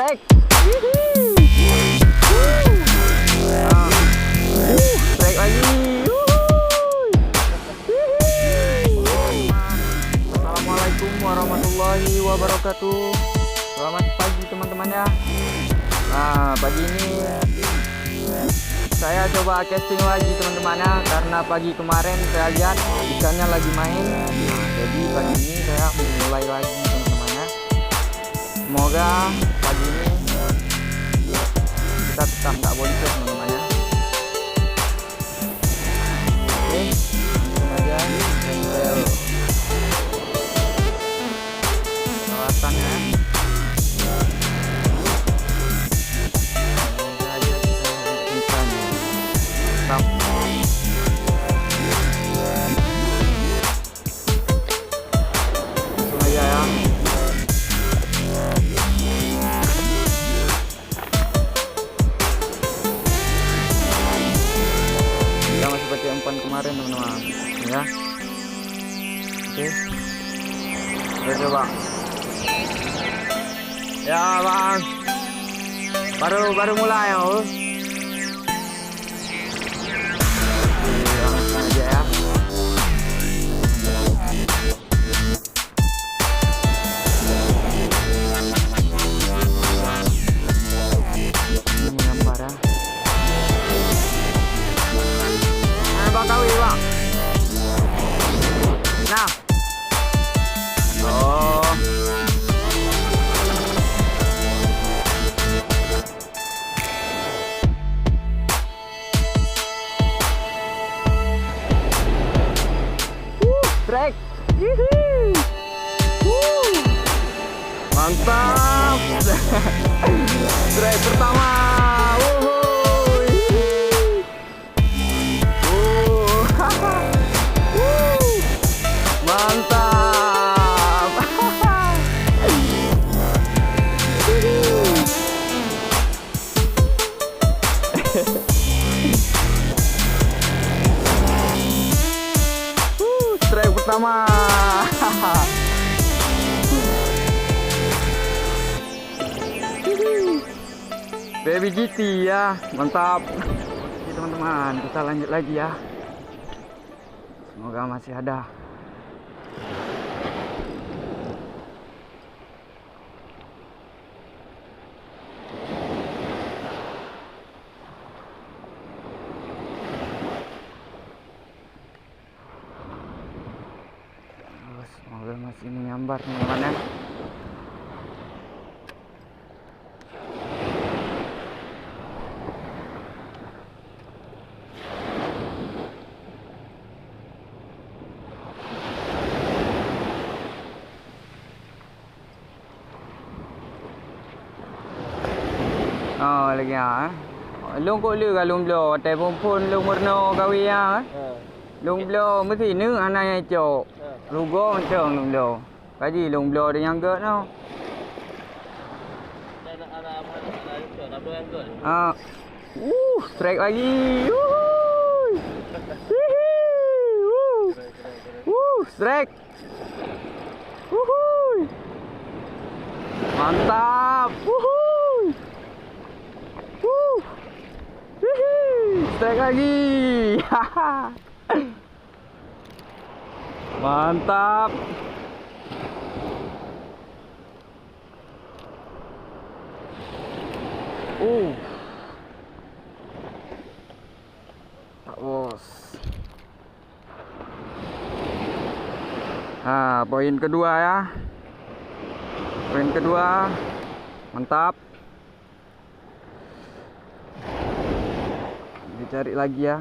Strike. Strike lagi. Assalamualaikum warahmatullahi wabarakatuh. Selamat pagi teman-teman ya. Nah, pagi ini saya coba casting lagi teman-teman ya, karena pagi kemarin saya lihat ikannya lagi main. Nah, jadi pagi ini saya mulai lagi teman-teman ya. Semoga pagi ini kita tetap nggak boncos teman-teman ya. Oke, langsung aja cancel peralatannya. Semoga aja kita bisa tetap. Langsung aja ya. Kita masih pakai umpan kemarin teman-teman ya. Oke, kita coba ya bang, baru mulai ya. Langsung aja ya. Ini gambar ya. Bakawi bang. Nah, oh, strike. Mantap. Strike pertama. Mantap. Strike pertama. Baby GT ya, mantap. Oke teman-teman, kita lanjut lagi ya. Semoga masih ada. Semoga masih menyambar teman-teman ya. Oh lagi ah. Lung ko lư cả lung blo,แต่ผมพูนลงมรโนกาวิยาลงบลไม่สินึกอันไหนโจลูกก็มันเชิงลงบลcái gì lung blo để yang gỡ đâu. Strike lagi. Strike. Mantap. Strike lagi. Mantap. Tak bos. Nah, poin kedua ya. Poin kedua. Mantap. Dicari lagi ya.